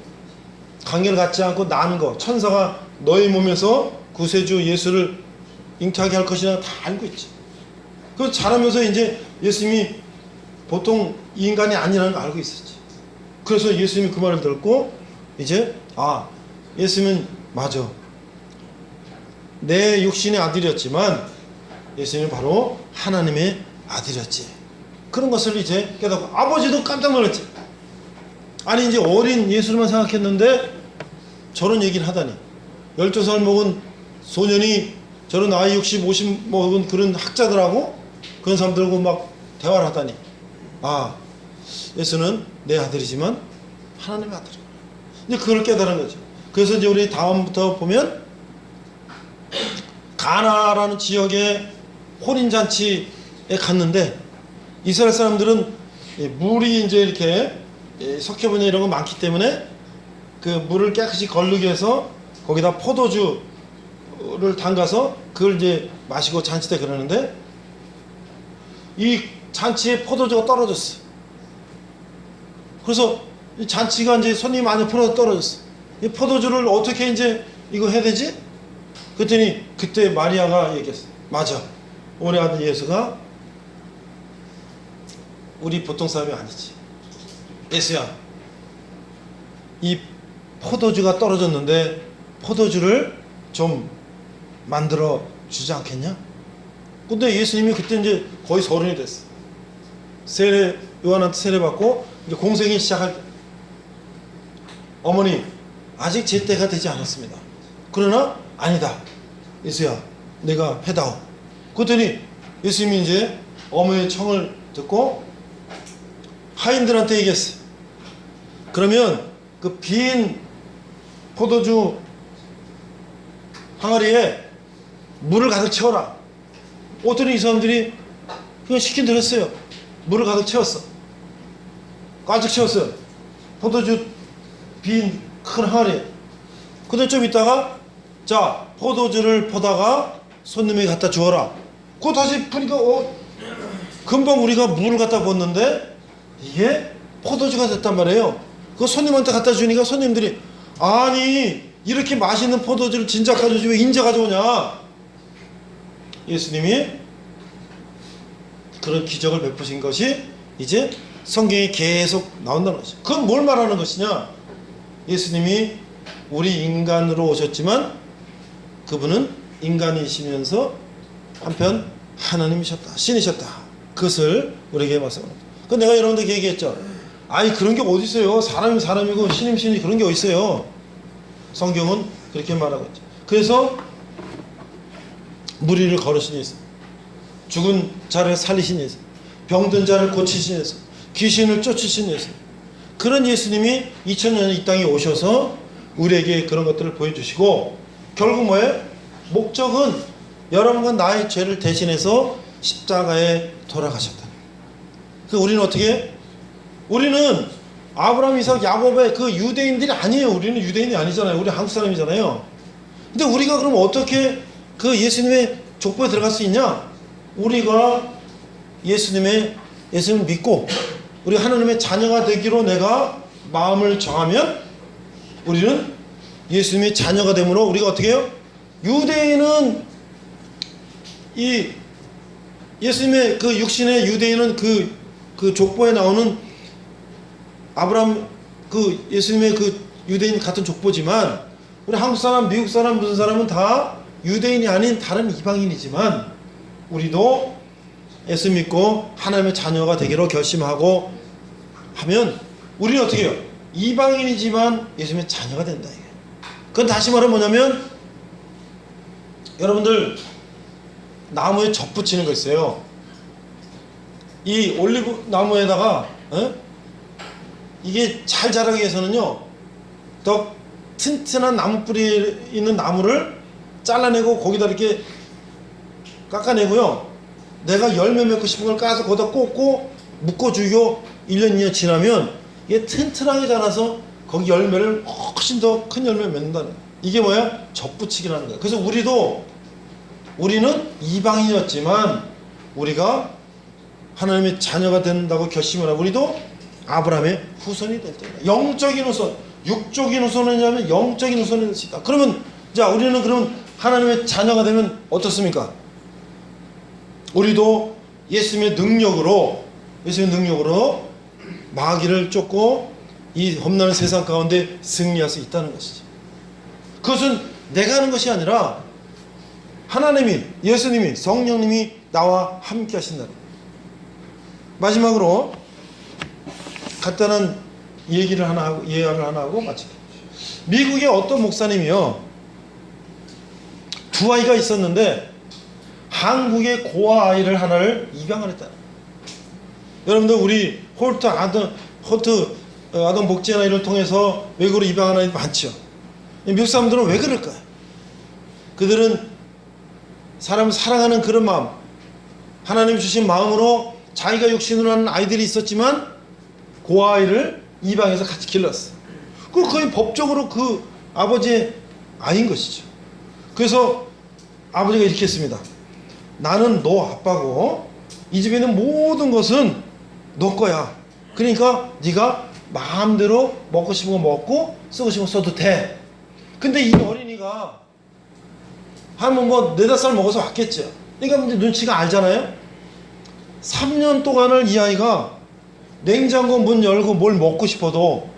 관계를 갖지 않고 낳은 거 천사가 너의 몸에서 구세주 예수를 잉태하게 할 것이라 다 알고 있지. 그 자라면서 이제 예수님이 보통 이 인간이 아니라는 걸 알고 있었지. 그래서 예수님이 그 말을 듣고 이제 예수님은 맞아. 내 육신의 아들이었지만 예수님은 바로 하나님의 아들이었지. 그런 것을 이제 깨닫고 아버지도 깜짝 놀랐지. 아니 이제 어린 예수님만 생각했는데 저런 얘기를 하다니. 12살 먹은 소년이 저런 나이 60, 50 먹은 그런 학자들하고 그런 사람들하고 막 대화를 하다니. 예수는 내 아들이지만 하나님의 아들이야. 이제 그걸 깨달은 거죠. 그래서 이제 우리 다음부터 보면 가나라는 지역의 혼인잔치에 갔는데 이스라엘 사람들은 물이 이제 이렇게 석회분야 이런 거 많기 때문에 그 물을 깨끗이 걸르기 위해서 거기다 포도주를 담가서 그걸 이제 마시고 잔치 때 그러는데 이 잔치에 포도주가 떨어졌어. 그래서 이 잔치가 이제 손님이 많이 떨어졌어. 이 포도주를 어떻게 이제 이거 해야 되지? 그랬더니 그때 마리아가 얘기했어. 맞아. 우리 아들 예수가 우리 보통 사람이 아니지. 예수야, 이 포도주가 떨어졌는데 포도주를 좀 만들어 주지 않겠냐? 근데 예수님이 그때 이제 거의 서른이 됐어. 세례, 요한한테 세례받고 이제 공생이 시작할 때, 어머니 아직 제 때가 되지 않았습니다. 그러나 아니다. 예수야, 내가 해다오. 그랬더니 예수님이 이제 어머니의 청을 듣고 하인들한테 얘기했어. 그러면 그 빈 포도주 항아리에 물을 가득 채워라. 어떤 이 사람들이 그냥 시킨 대로 했어요. 물을 가득 채웠어. 가득 채웠어요. 포도주 빈 큰 항아리에. 근데 좀 있다가 자 포도주를 퍼다가 손님에게 갖다 주어라. 그거 다시 푸니까 금방 우리가 물을 갖다 붓는데 이게 포도주가 됐단 말이에요. 그거 손님한테 갖다 주니까 손님들이 아니 이렇게 맛있는 포도주를 진작 가져오지 왜 인제 가져오냐. 예수님이 그런 기적을 베푸신 것이 이제 성경에 계속 나온다는 것이죠. 그건 뭘 말하는 것이냐. 예수님이 우리 인간으로 오셨지만 그분은 인간이시면서 한편 하나님이셨다. 신이셨다. 그것을 우리에게 말씀합니다. 그 내가 여러분들에게 얘기했죠. 아니 그런 게 어디 있어요. 사람이 사람이고 신임 신이 그런 게 어디 있어요. 성경은 그렇게 말하고 있죠. 그래서 무리를 걸으신 예수, 죽은 자를 살리신 예수, 병든 자를 고치신 예수, 귀신을 쫓으신 예수, 그런 예수님이 2000년 이 땅에 오셔서 우리에게 그런 것들을 보여주시고 결국 뭐예요? 목적은 여러분과 나의 죄를 대신해서 십자가에 돌아가셨다. 그 우리는 어떻게? 우리는 아브라함, 이삭, 야곱의 그 유대인들이 아니에요. 우리는 유대인이 아니잖아요. 우리 한국 사람이잖아요. 근데 우리가 그럼 어떻게 그 예수님의 족보에 들어갈 수 있냐? 우리가 예수님을 믿고 우리 하나님의 자녀가 되기로 내가 마음을 정하면 우리는 예수님의 자녀가 되므로 우리가 어떻게 해요? 유대인은 이 예수님의 그 육신의 유대인은 그 족보에 나오는 아브라함, 그 예수님의 그 유대인 같은 족보지만 우리 한국 사람, 미국 사람, 무슨 사람은 다 유대인이 아닌 다른 이방인이지만 우리도 예수 믿고 하나님의 자녀가 되기로 결심하고 하면 우리는 어떻게 해요? 이방인이지만 예수님의 자녀가 된다. 이게. 그건 다시 말하면 뭐냐면 여러분들 나무에 접 붙이는 거 있어요. 이 올리브 나무에다가 이게 잘 자라기 위해서는요 더 튼튼한 나무 뿌리 있는 나무를 잘라내고 거기다 이렇게 깎아내고요 내가 열매 맺고 싶은 걸 까서 거기다 꽂고 묶어주고 1년 2년 지나면 이게 튼튼하게 자라서 거기 열매를 훨씬 더 큰 열매를 맺는다는 거예요. 이게 뭐야? 접붙이기라는 거예요. 그래서 우리는 이방인이었지만 우리가 하나님의 자녀가 된다고 결심을 하고 우리도 아브라함의 후손이 될 때다. 영적인 후손, 육적인 후손이냐면 영적인 후손이 될 수 있다. 그러면 자 우리는 그럼 하나님의 자녀가 되면 어떻습니까? 우리도 예수님의 능력으로 마귀를 쫓고 이 험난한 세상 가운데 승리할 수 있다는 것이죠. 그것은 내가 하는 것이 아니라 하나님이, 예수님이, 성령님이 나와 함께 하신다는 거예요. 마지막으로 간단한 이야기를 하나 하고 마칠게요. 미국의 어떤 목사님이요 두 아이가 있었는데 한국의 고아 아이를 하나를 입양을 했다는 거예요. 여러분들 우리 홀트 아동 복지나 이를 통해서 외국으로 입양하는 아이들 많죠. 미국 사람들은 왜 그럴까요? 그들은 사람을 사랑하는 그런 마음, 하나님 주신 마음으로 자기가 육신으로 하는 아이들이 있었지만 고아 아이를 입양해서 같이 길렀어. 그 거의 법적으로 그 아버지의 아이인 것이죠. 그래서 아버지가 이렇게 했습니다. 나는 너 아빠고 이 집에 있는 모든 것은 너 거야. 그러니까 네가 마음대로 먹고 싶은 거 먹고 쓰고 싶은 거 써도 돼. 근데 이 어린이가 한 뭐 4-5살 먹어서 왔겠죠. 그러니까 이제 눈치가 알잖아요. 3년 동안을 이 아이가 냉장고 문 열고 뭘 먹고 싶어도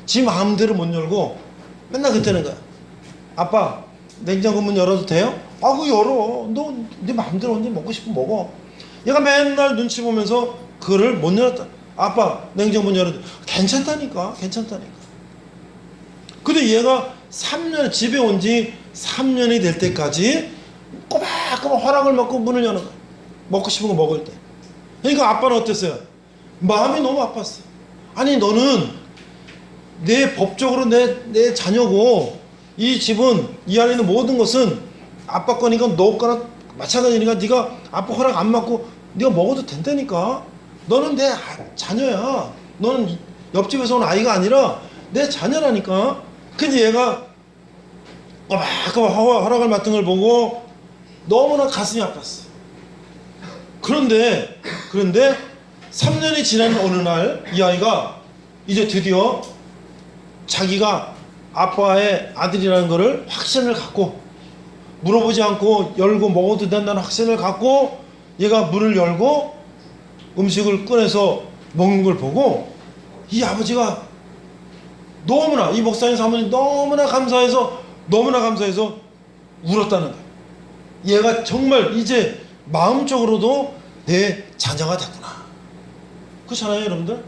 지 마음대로 못 열고 맨날 그때는 거야. 아빠 냉장고 문 열어도 돼요? 아 그거 열어. 너 네 마음대로 언제 먹고 싶으면 먹어. 얘가 맨날 눈치 보면서 그거를 못 열었다. 아빠 냉장고 문 열어도 괜찮다니까. 근데 얘가 3년 집에 온 지 3년이 될 때까지 꼬박꼬박 허락을 먹고 문을 여는 거야. 먹고 싶은 거 먹을 때. 그러니까 아빠는 어땠어요? 마음이 너무 아팠어. 아니 너는 내 법적으로 내 자녀고 이 집은 이 안에 있는 모든 것은 아빠 거니까 너 거나 마찬가지니까 네가 아빠 허락 안 받고 네가 먹어도 된다니까. 너는 내 자녀야. 너는 옆집에서 온 아이가 아니라 내 자녀라니까. 근데 얘가 꼬박꼬박 허락을 맡은 걸 보고 너무나 가슴이 아팠어. 그런데 3년이 지난 어느 날 이 아이가 이제 드디어 자기가 아빠의 아들이라는 것을 확신을 갖고 물어보지 않고 열고 먹어도 된다는 확신을 갖고 얘가 문을 열고 음식을 꺼내서 먹는 걸 보고 이 아버지가 너무나 이 목사님 사모님 너무나 감사해서 울었다는 거예요. 얘가 정말 이제 마음적으로도 내 자녀가 됐구나. 그렇잖아요 여러분들.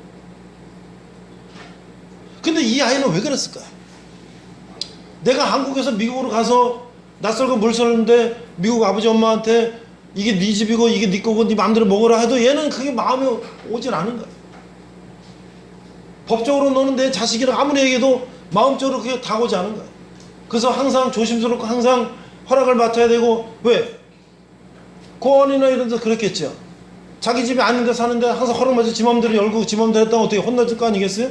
근데 이 아이는 왜 그랬을까요? 내가 한국에서 미국으로 가서 낯설고 물설는데 미국 아버지 엄마한테 이게 네 집이고 이게 네 거고 네 마음대로 먹으라 해도 얘는 그게 마음에 오질 않은 거야. 법적으로 너는 내 자식이라 아무리 얘기해도 마음적으로 그게 다가오지 않은 거야. 그래서 항상 조심스럽고 항상 허락을 맡아야 되고. 왜? 고원이나 이런 데서 그랬겠죠. 자기 집이 아닌데 사는데 항상 허락 맡아서 지 마음대로 열고 지 마음대로 했다면 어떻게 혼나줄 거 아니겠어요?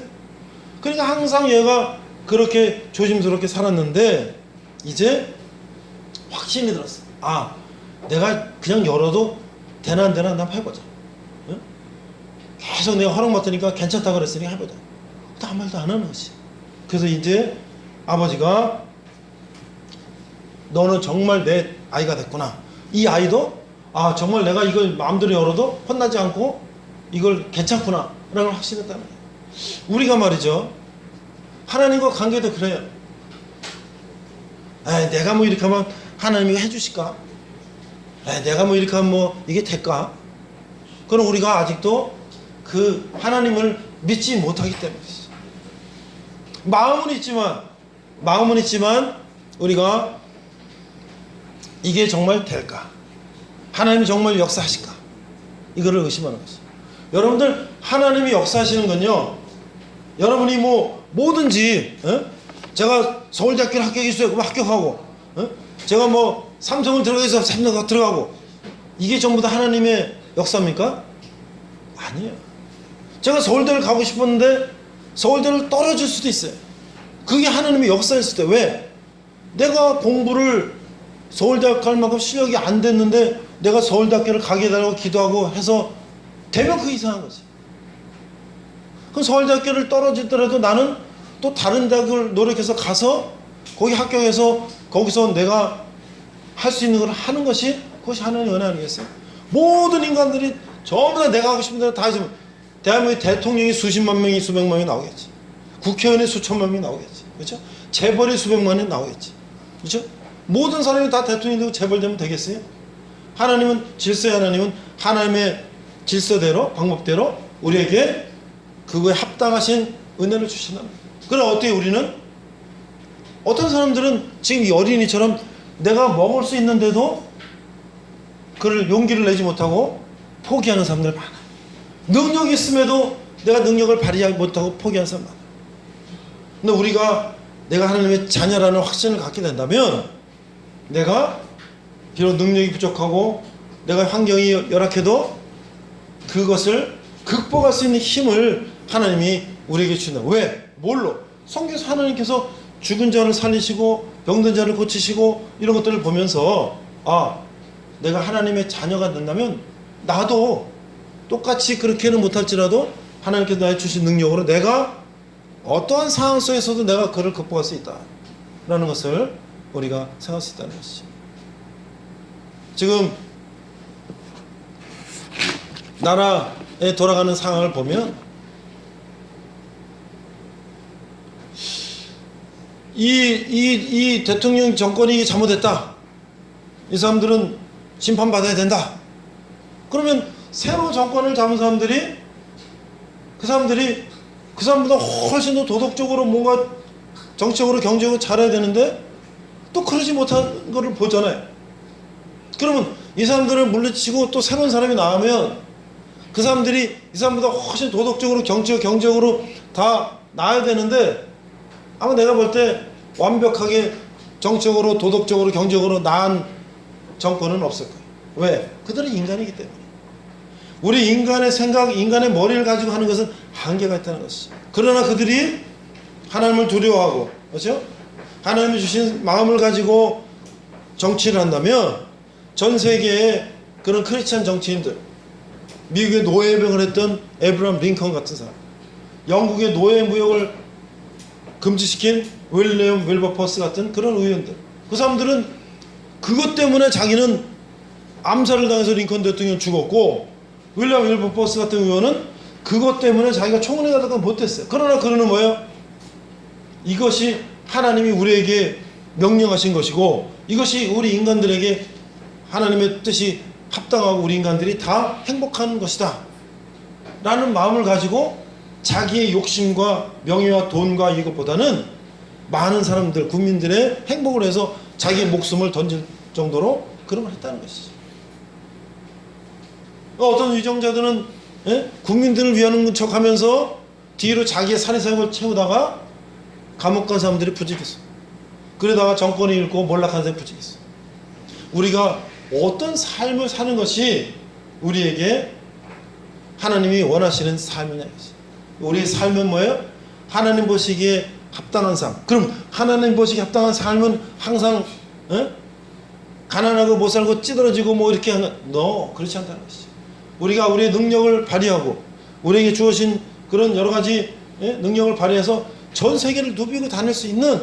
그러니까 항상 얘가 그렇게 조심스럽게 살았는데 이제 확신이 들었어. 아 내가 그냥 열어도 되나 안 되나 한번 해보자. 응? 계속 내가 허락 맡으니까 괜찮다 그랬으니까 해보자. 근데 아무 말도 안 하는 거지. 그래서 이제 아버지가 너는 정말 내 아이가 됐구나. 이 아이도 아 정말 내가 이걸 마음대로 열어도 혼나지 않고 이걸 괜찮구나 라는 확신했다는 거예요. 우리가 말이죠 하나님과 관계도 그래요. 내가 뭐 이렇게 하면 하나님이 해주실까? 내가 뭐 이렇게 하면 뭐 이게 될까? 그럼 우리가 아직도 그 하나님을 믿지 못하기 때문이죠. 마음은 있지만 우리가 이게 정말 될까? 하나님이 정말 역사하실까? 이거를 의심하는 것이죠. 여러분들, 하나님이 역사하시는 건요, 여러분이 뭐 뭐든지, 제가 서울대학교를 합격했어요. 그럼 합격하고, 제가 뭐 삼성을 들어가서 삼성 들어가고, 이게 전부 다 하나님의 역사입니까? 아니에요. 제가 서울대를 가고 싶었는데 서울대를 떨어질 수도 있어요. 그게 하나님의 역사일 수도 있어요. 왜? 내가 공부를 서울대학 갈 만큼 실력이 안 됐는데 내가 서울대학교를 가게 해달라고 기도하고 해서 되면 그게 이상한 거지. 그럼 서울대학교를 떨어지더라도 나는 또 다른 대학을 노력해서 가서 거기 합격해서 거기서 내가 할 수 있는 걸 하는 것이, 그것이 하나님의 은혜 아니겠어요? 모든 인간들이 전부 다 내가 하고 싶은 대로 다 했으면 대한민국 대통령이 수십만 명이 수백만 명이 나오겠지. 국회의원이 수천만 명이 나오겠지. 그렇죠? 재벌이 수백만 명이 나오겠지. 그렇죠? 모든 사람이 다 대통령이 되고 재벌되면 되겠어요? 하나님은, 질서의 하나님은 하나님의 질서대로, 방법대로 우리에게 그거에 합당하신 은혜를 주신다. 그럼 어떻게 우리는? 어떤 사람들은 지금 이 어린이처럼 내가 먹을 수 있는데도 그를 용기를 내지 못하고 포기하는 사람들 많아. 능력이 있음에도 내가 능력을 발휘하지 못하고 포기하는 사람 많아. 근데 우리가 내가 하나님의 자녀라는 확신을 갖게 된다면, 내가 비록 능력이 부족하고 내가 환경이 열악해도 그것을 극복할 수 있는 힘을 하나님이 우리에게 준다. 왜? 뭘로? 성경에서 하나님께서 죽은 자를 살리시고 병든 자를 고치시고 이런 것들을 보면서, 내가 하나님의 자녀가 된다면 나도 똑같이 그렇게는 못할지라도 하나님께서 나에게 주신 능력으로 내가 어떠한 상황 속에서도 내가 그를 극복할 수 있다 라는 것을 우리가 생각할 수 있다는 것이죠. 지금 나라에 돌아가는 상황을 보면 이 대통령 정권이 잘못했다, 이 사람들은 심판받아야 된다. 그러면 새로 정권을 잡은 사람들이 그 사람보다 훨씬 더 도덕적으로 뭔가 정치적으로 경제적으로 잘해야 되는데 또 그러지 못한 거를 보잖아요. 그러면 이 사람들을 물리치고 또 새로운 사람이 나오면 그 사람들이 이 사람보다 훨씬 도덕적으로 경제적으로 다 나아야 되는데, 아마 내가 볼 때 완벽하게 정치적으로 도덕적으로 경제적으로 나은 정권은 없을 거예요. 왜? 그들은 인간이기 때문에. 우리 인간의 생각, 인간의 머리를 가지고 하는 것은 한계가 있다는 것이죠. 그러나 그들이 하나님을 두려워하고, 그렇죠? 하나님이 주신 마음을 가지고 정치를 한다면 전 세계의 그런 크리스찬 정치인들, 미국의 노예병을 했던 에브라함 링컨 같은 사람, 영국의 노예 무역을 금지시킨 윌리엄 윌버퍼스 같은 그런 의원들, 그 사람들은 그것 때문에 자기는 암살을 당해서 링컨 대통령이 죽었고, 윌리엄 윌버퍼스 같은 의원은 그것 때문에 자기가 총원에 가다가 못했어요. 그러나 그는 뭐예요? 이것이 하나님이 우리에게 명령하신 것이고, 이것이 우리 인간들에게 하나님의 뜻이 합당하고 우리 인간들이 다 행복한 것이다 라는 마음을 가지고 자기의 욕심과 명예와 돈과 이것보다는 많은 사람들, 국민들의 행복을 해서 자기의 목숨을 던질 정도로 그런 걸 했다는 것이죠. 어떤 위정자들은 국민들을 위하는 척하면서 뒤로 자기의 사리사욕을 채우다가 감옥 간 사람들이 부지겼어. 그러다가 정권이 잃고 몰락한 사람이 부지겼어. 우리가 어떤 삶을 사는 것이 우리에게 하나님이 원하시는 삶이냐. 우리의 삶은 뭐예요? 하나님 보시기에 합당한 삶. 그럼 하나님 보시기에 합당한 삶은 항상 가난하고 못 살고 찌들어지고 뭐 이렇게 하는, 그렇지 않다는 것이죠. 우리가 우리의 능력을 발휘하고 우리에게 주어진 그런 여러 가지 능력을 발휘해서 전 세계를 누비고 다닐 수 있는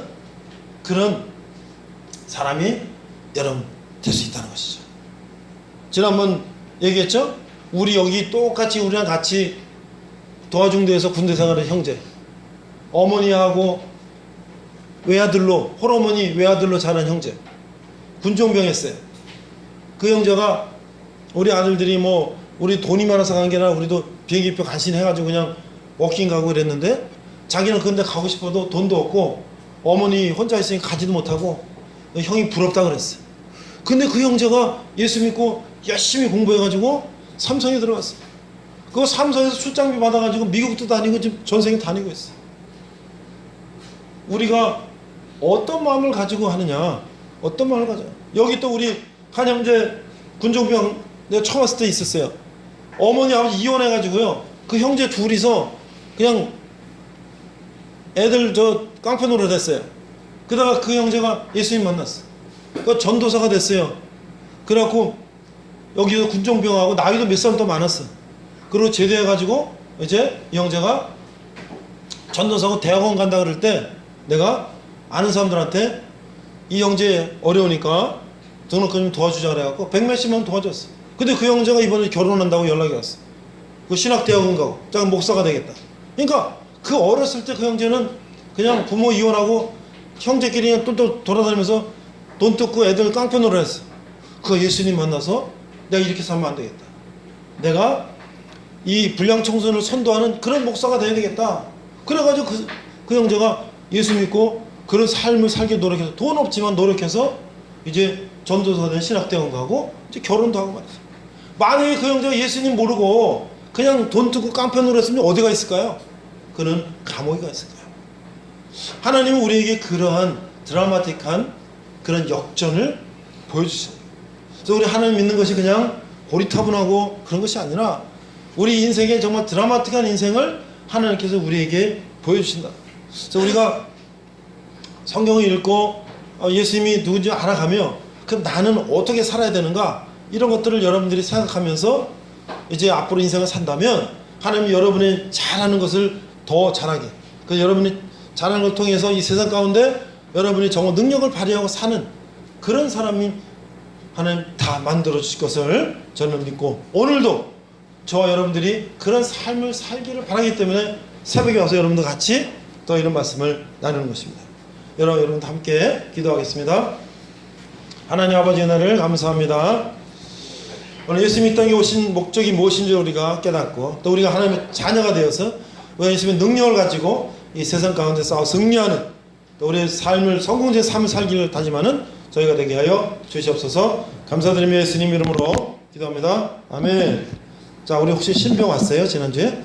그런 사람이 여러분 될 수 있다는 것이죠. 지난번 얘기했죠? 우리 여기 똑같이 우리랑 같이 도와중대에서 군대 생활의 형제, 어머니하고 외아들로 홀어머니 외아들로 자란 형제 군종병했어요. 그 형제가 우리 아들들이 뭐 우리 돈이 많아서 간 게 아니라 우리도 비행기표 간신해가지고 그냥 워킹 가고 그랬는데 자기는 그런데 가고 싶어도 돈도 없고 어머니 혼자 있으니 가지도 못하고 형이 부럽다 그랬어요. 근데 그 형제가 예수 믿고 열심히 공부해가지고 삼성에 들어갔어요. 그 삼성에서 출장비 받아가지고 미국도 다니고 지금 전 세계 다니고 있어요. 우리가 어떤 마음을 가지고 하느냐, 어떤 마음을 가져. 여기 또 우리 한 형제 군종병 내가 처음 왔을 때 있었어요. 어머니 아버지 이혼해가지고요. 그 형제 둘이서 그냥 애들 저 깡패 노릇 했어요. 그러다가 그 형제가 예수님 만났어. 그 전도사가 됐어요. 그래갖고 여기서 군종병하고 나이도 몇 살 더 많았어. 그리고 제대해가지고 이제 이 형제가 전도사고 대학원 간다 그럴 때 내가 아는 사람들한테 이 형제 어려우니까 등록금 좀 도와주자 그래갖고 100몇십만 원 도와줬어. 근데 그 형제가 이번에 결혼한다고 연락이 왔어. 그 신학대학원 가고 자 목사가 되겠다. 그러니까 그 어렸을 때 그 형제는 그냥 부모 이혼하고 형제끼리 그냥 또 돌아다니면서 돈 뜯고 애들 깡패 노릇 했어. 그 예수님 만나서 내가 이렇게 살면 안 되겠다. 내가 이 불량 청소년을 선도하는 그런 목사가 돼야 되겠다. 그래가지고 그 형제가 예수 믿고 그런 삶을 살기 노력해서 돈 없지만 노력해서 이제 전도사 된 신학대학원 가고 이제 결혼도 하고 말이죠. 만약에 그 형제가 예수님 모르고 그냥 돈 뜯고 깡패 노릇했으면 어디가 있을까요? 그는 감옥에 가 있을 거예요. 하나님은 우리에게 그러한 드라마틱한 그런 역전을 보여주시는 거예요. 그래서 우리 하나님 믿는 것이 그냥 고리타분하고 그런 것이 아니라 우리 인생에 정말 드라마틱한 인생을 하나님께서 우리에게 보여주신다. 그래서 우리가 성경을 읽고 예수님이 누군지 알아가며 그럼 나는 어떻게 살아야 되는가 이런 것들을 여러분들이 생각하면서 이제 앞으로 인생을 산다면 하나님이 여러분이 잘하는 것을 더 잘하게 그래서 여러분이 잘하는 걸 통해서 이 세상 가운데 여러분이 정말 능력을 발휘하고 사는 그런 사람이 하나님 다 만들어 주실 것을 저는 믿고 오늘도 저와 여러분들이 그런 삶을 살기를 바라기 때문에 새벽에 와서 여러분들 같이 또 이런 말씀을 나누는 것입니다. 여러분도 함께 기도하겠습니다. 하나님 아버지 은혜를 감사합니다. 오늘 예수님이 이 땅에 오신 목적이 무엇인지 우리가 깨닫고 또 우리가 하나님의 자녀가 되어서 우리가 예수님의 능력을 가지고 이 세상 가운데 싸워 승리하는 또 우리의 삶을 성공적인 삶을 살기를 다짐하는 저희가 되게 하여 주시옵소서. 감사드리며 예수님 이름으로 기도합니다. 아멘. 자, 우리 혹시 신병 왔어요? 지난주에?